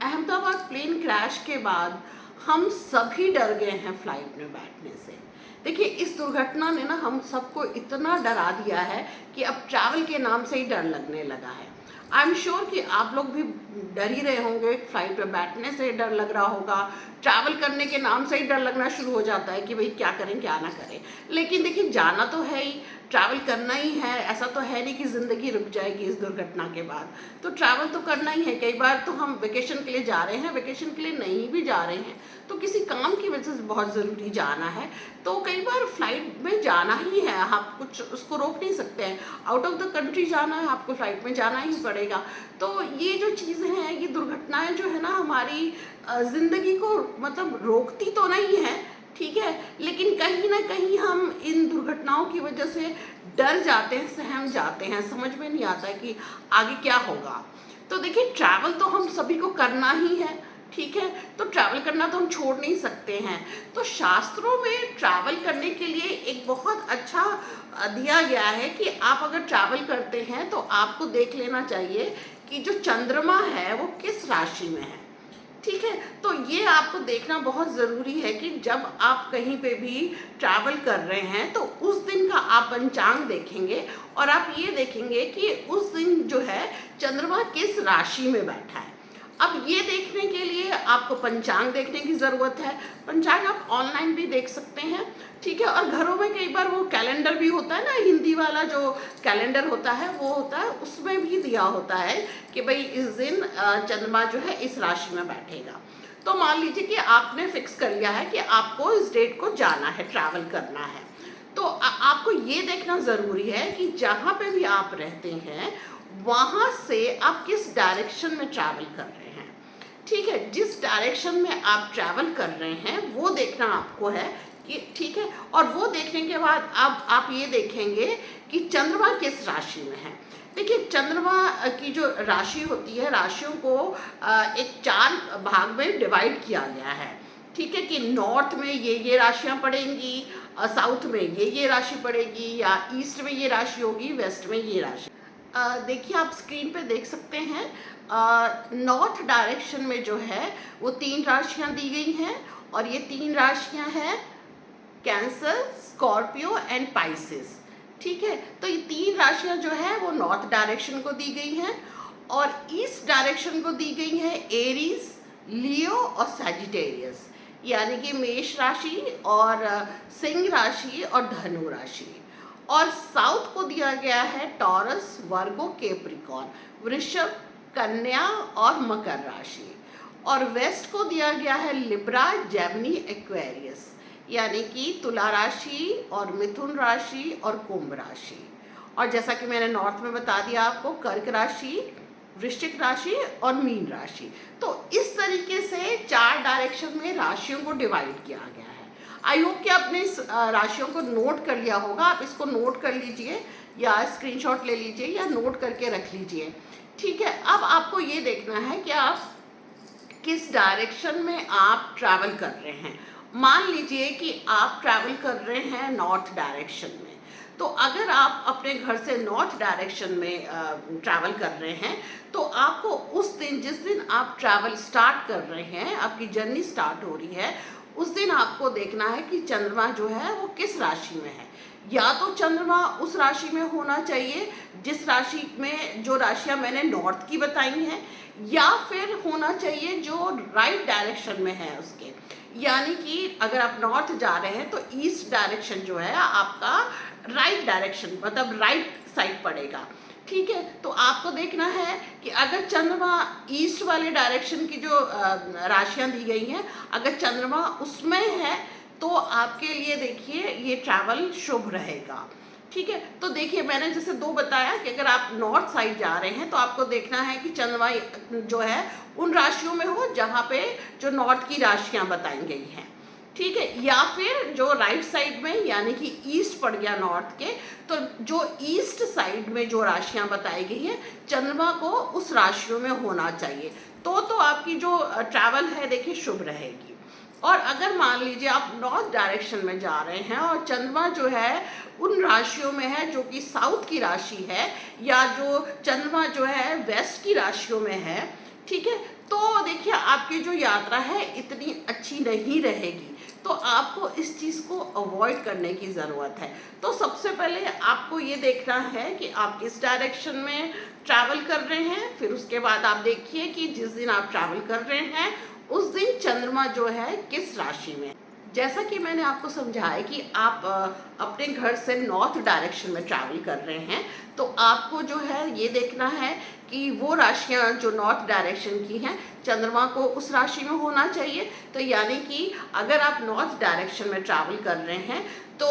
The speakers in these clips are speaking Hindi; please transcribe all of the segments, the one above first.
अहमदाबाद प्लेन क्रैश के बाद हम सभी डर गए हैं फ्लाइट में बैठने से। देखिए, इस दुर्घटना ने ना हम सबको इतना डरा दिया है कि अब ट्रैवल के नाम से ही डर लगने लगा है। आई एम श्योर कि आप लोग भी डर ही रहे होंगे, फ्लाइट में बैठने से डर लग रहा होगा, ट्रैवल करने के नाम से ही डर लगना शुरू हो जाता है कि भाई क्या करें क्या ना करें। लेकिन देखिए, जाना तो है ही, ट्रैवल करना ही है, ऐसा तो है नहीं कि ज़िंदगी रुक जाएगी इस दुर्घटना के बाद। तो ट्रैवल तो करना ही है। कई बार तो हम वेकेशन के लिए जा रहे हैं, वेकेशन के लिए नहीं भी जा रहे हैं तो किसी काम की वजह से बहुत ज़रूरी जाना है, तो कई बार फ्लाइट में जाना ही है, आप कुछ उसको रोक नहीं सकते हैं। आउट ऑफ द कंट्री जाना है, आपको फ्लाइट में जाना ही पड़ेगा। तो ये जो चीज़ें हैं, ये दुर्घटनाएं जो है ना हमारी ज़िंदगी को मतलब रोकती तो नहीं है, ठीक है, लेकिन कहीं ना कहीं हम इन दुर्घटनाओं की वजह से डर जाते हैं, सहम जाते हैं, समझ में नहीं आता है कि आगे क्या होगा। तो देखिए, ट्रैवल तो हम सभी को करना ही है, ठीक है, तो ट्रैवल करना तो हम छोड़ नहीं सकते हैं। तो शास्त्रों में ट्रैवल करने के लिए एक बहुत अच्छा दिया गया है कि आप अगर ट्रैवल करते हैं तो आपको देख लेना चाहिए कि जो चंद्रमा है वो किस राशि में है, ठीक है। तो ये आपको देखना बहुत ज़रूरी है कि जब आप कहीं पे भी ट्रैवल कर रहे हैं तो उस दिन का आप पंचांग देखेंगे और आप ये देखेंगे कि उस दिन जो है चंद्रमा किस राशि में बैठा है। अब ये देखने के लिए आपको पंचांग देखने की ज़रूरत है। पंचांग आप ऑनलाइन भी देख सकते हैं, ठीक है, और घरों में कई बार वो कैलेंडर भी होता है ना, हिंदी वाला जो कैलेंडर होता है वो होता है, उसमें भी दिया होता है कि भाई इस दिन चंद्रमा जो है इस राशि में बैठेगा। तो मान लीजिए कि आपने फिक्स कर लिया है कि आपको इस डेट को जाना है, ट्रैवल करना है, तो आपको ये देखना ज़रूरी है कि जहाँ पे भी आप रहते हैं वहाँ से आप किस डायरेक्शन में ट्रैवल कर रहे हैं, ठीक है। जिस डायरेक्शन में आप ट्रैवल कर रहे हैं वो देखना आपको है कि ठीक है, और वो देखने के बाद अब आप ये देखेंगे कि चंद्रमा किस राशि में है। देखिए, चंद्रमा की जो राशि होती है, राशियों को एक 4 भाग में डिवाइड किया गया है, ठीक है, कि नॉर्थ में ये राशियां पड़ेंगी, साउथ में ये राशि पड़ेगी, या ईस्ट में ये राशि होगी, वेस्ट में ये राशि। देखिए, आप स्क्रीन पे देख सकते हैं, नॉर्थ डायरेक्शन में जो है वो 3 राशियां दी गई हैं, और ये 3 राशियां हैं कैंसर, स्कॉर्पियो एंड पाइसेस, ठीक है। तो ये 3 राशियां जो है वो नॉर्थ डायरेक्शन को दी गई हैं, और ईस्ट डायरेक्शन को दी गई है एरीज, लियो और सैजिटेरियस, यानी कि मेष राशि और सिंह राशि और धनु राशि। और साउथ को दिया गया है टॉरस, वर्गो, कैप्रिकॉर्न, वृषभ, कन्या और मकर राशि। और वेस्ट को दिया गया है लिब्रा, जेमिनी, एक्वेरियस, यानी कि तुला राशि और मिथुन राशि और कुंभ राशि। और जैसा कि मैंने नॉर्थ में बता दिया आपको, कर्क राशि, वृश्चिक राशि और मीन राशि। तो इस तरीके से 4 डायरेक्शन में राशियों को डिवाइड किया गया है। आई होप कि आपने इस राशियों को नोट कर लिया होगा। आप इसको नोट कर लीजिए या स्क्रीनशॉट ले लीजिए या नोट करके रख लीजिए, ठीक है। अब आपको ये देखना है कि आप किस डायरेक्शन में आप ट्रैवल कर रहे हैं। मान लीजिए कि आप ट्रैवल कर रहे हैं नॉर्थ डायरेक्शन में, तो अगर आप अपने घर से नॉर्थ डायरेक्शन में ट्रैवल कर रहे हैं तो आपको उस दिन, जिस दिन आप ट्रैवल स्टार्ट कर रहे हैं, आपकी जर्नी स्टार्ट हो रही है, उस दिन आपको देखना है कि चंद्रमा जो है वो किस राशि में है। या तो चंद्रमा उस राशि में होना चाहिए जिस राशि में, जो राशियां मैंने नॉर्थ की बताई हैं, या फिर होना चाहिए जो राइट डायरेक्शन में है उसके, यानी कि अगर आप नॉर्थ जा रहे हैं तो ईस्ट डायरेक्शन जो है आपका राइट डायरेक्शन, मतलब राइट साइड पड़ेगा, ठीक है। तो आपको देखना है कि अगर चंद्रमा ईस्ट वाले डायरेक्शन की जो राशियां दी गई हैं, अगर चंद्रमा उसमें है तो आपके लिए देखिए ये ट्रैवल शुभ रहेगा, ठीक है। तो देखिए, मैंने जैसे 2 बताया कि अगर आप नॉर्थ साइड जा रहे हैं तो आपको देखना है कि चंद्रमा जो है उन राशियों में हो जहाँ पे जो नॉर्थ की राशियाँ बताई गई हैं, ठीक है। या फिर जो राइट साइड में, यानी कि ईस्ट पड़ गया नॉर्थ के, तो जो ईस्ट साइड में जो राशियाँ बताई गई हैं, चंद्रमा को उस राशियों में होना चाहिए, तो आपकी जो ट्रैवल है देखिए शुभ रहेगी। और अगर मान लीजिए आप नॉर्थ डायरेक्शन में जा रहे हैं और चंद्रमा जो है उन राशियों में है जो कि साउथ की राशि है, या जो चंद्रमा जो है वेस्ट की राशियों में है, ठीक है, तो देखिए आपकी जो यात्रा है इतनी अच्छी नहीं रहेगी, तो आपको इस चीज़ को अवॉइड करने की ज़रूरत है। तो सबसे पहले आपको ये देखना है कि आप किस डायरेक्शन में ट्रैवल कर रहे हैं। फिर उसके बाद आप देखिए कि जिस दिन आप ट्रैवल कर रहे हैं उस दिन चंद्रमा जो है किस राशि में है। जैसा कि मैंने आपको समझाया कि आप अपने घर से नॉर्थ डायरेक्शन में ट्रैवल कर रहे हैं, तो आपको जो है ये देखना है कि वो राशियाँ जो नॉर्थ डायरेक्शन की हैं, चंद्रमा को उस राशि में होना चाहिए। तो यानी कि अगर आप नॉर्थ डायरेक्शन में ट्रैवल कर रहे हैं, तो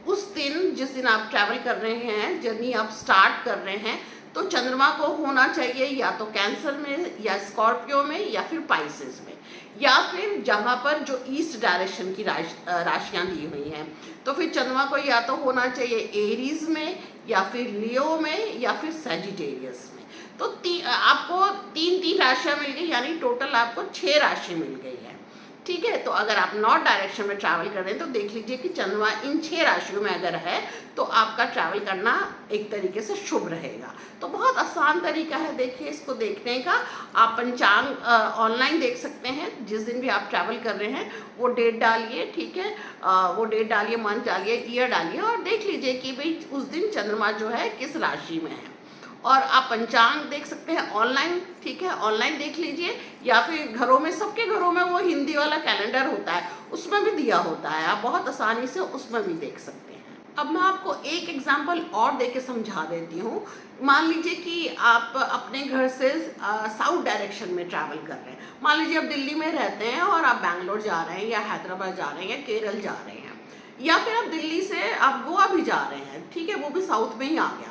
उस दिन जिस दिन आप ट्रैवल कर रहे हैं, जर्नी आप स्टार्ट कर रहे हैं, तो चंद्रमा को होना चाहिए या तो कैंसर में या स्कॉर्पियो में या फिर पाइसेस में, या फिर जहाँ पर जो ईस्ट डायरेक्शन की राशियाँ दी हुई हैं, तो फिर चंद्रमा को या तो होना चाहिए एरीज में या फिर लियो में या फिर सैजिटेरियस में। तो आपको तीन तीन राशियाँ मिल गई, यानी टोटल आपको 6 राशि मिल गई है। ठीक है, तो अगर आप नॉर्थ डायरेक्शन में ट्रैवल कर रहे हैं तो देख लीजिए कि चंद्रमा इन 6 राशियों में अगर है तो आपका ट्रैवल करना एक तरीके से शुभ रहेगा। तो बहुत आसान तरीका है देखिए इसको देखने का। आप पंचांग ऑनलाइन देख सकते हैं, जिस दिन भी आप ट्रैवल कर रहे हैं वो डेट डालिए, ठीक है, वो डेट डालिए, मंथ डालिए, ईयर डालिए और देख लीजिए कि भाई उस दिन चंद्रमा जो है किस राशि में है। और आप पंचांग देख सकते हैं ऑनलाइन, ठीक है, ऑनलाइन देख लीजिए, या फिर घरों में, सबके घरों में वो हिंदी वाला कैलेंडर होता है, उसमें भी दिया होता है, आप बहुत आसानी से उसमें भी देख सकते हैं। अब मैं आपको एक एग्जांपल और देके समझा देती हूँ। मान लीजिए कि आप अपने घर से साउथ डायरेक्शन में ट्रैवल कर रहे हैं। मान लीजिए आप दिल्ली में रहते हैं और आप बैंगलोर जा रहे हैं या हैदराबाद जा रहे हैं या केरल जा रहे हैं, या फिर आप दिल्ली से आप गोवा भी जा रहे हैं, ठीक है, वो भी साउथ में ही आ गया।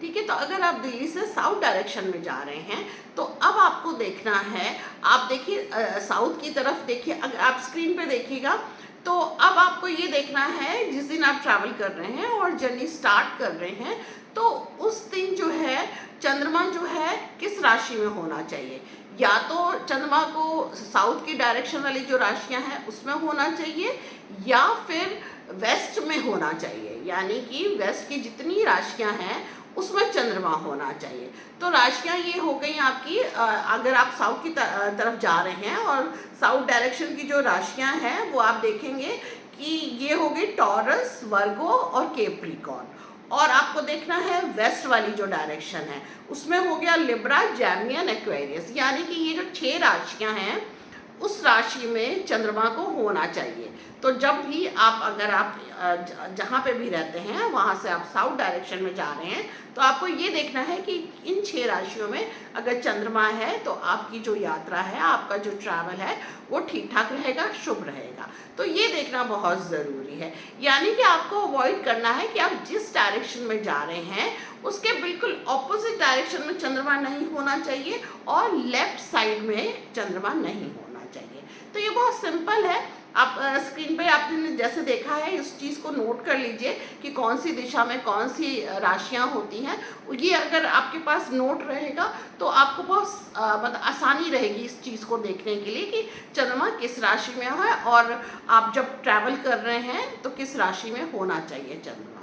ठीक है, तो अगर आप दिल्ली से साउथ डायरेक्शन में जा रहे हैं तो अब आपको देखना है, आप देखिए साउथ की तरफ देखिए, अगर आप स्क्रीन पे देखिएगा तो अब आपको ये देखना है जिस दिन आप ट्रैवल कर रहे हैं और जर्नी स्टार्ट कर रहे हैं, तो उस दिन जो है चंद्रमा जो है किस राशि में होना चाहिए। या तो चंद्रमा को साउथ की डायरेक्शन वाली जो राशियां हैं उसमें होना चाहिए, या फिर वेस्ट में होना चाहिए, यानी कि वेस्ट की जितनी राशियां हैं उसमें चंद्रमा होना चाहिए। तो राशियां ये हो गई आपकी, अगर आप साउथ की तरफ जा रहे हैं और साउथ डायरेक्शन की जो राशियां हैं वो आप देखेंगे कि ये हो गई टॉरस, वर्गो और कैप्रिकॉर्न। और आपको देखना है वेस्ट वाली जो डायरेक्शन है उसमें हो गया लिब्रा, जेमिनी, एक्वेरियस, यानी कि ये जो 6 राशियां हैं उस राशि में चंद्रमा को होना चाहिए। तो जब भी आप, अगर आप जहाँ पे भी रहते हैं वहाँ से आप साउथ डायरेक्शन में जा रहे हैं, तो आपको ये देखना है कि इन 6 राशियों में अगर चंद्रमा है तो आपकी जो यात्रा है, आपका जो ट्रैवल है वो ठीक ठाक रहेगा, शुभ रहेगा। तो ये देखना बहुत ज़रूरी है, यानी कि आपको अवॉइड करना है कि आप जिस डायरेक्शन में जा रहे हैं उसके बिल्कुल ऑपोजिट डायरेक्शन में चंद्रमा नहीं होना चाहिए और लेफ्ट साइड में चंद्रमा नहीं होना चाहिए। तो ये बहुत सिंपल है। आप स्क्रीन पे आपने जैसे देखा है इस चीज़ को नोट कर लीजिए कि कौन सी दिशा में कौन सी राशियां होती हैं। ये अगर आपके पास नोट रहेगा तो आपको बहुत मतलब आसानी रहेगी इस चीज़ को देखने के लिए कि चंद्रमा किस राशि में है और आप जब ट्रैवल कर रहे हैं तो किस राशि में होना चाहिए चंद्रमा।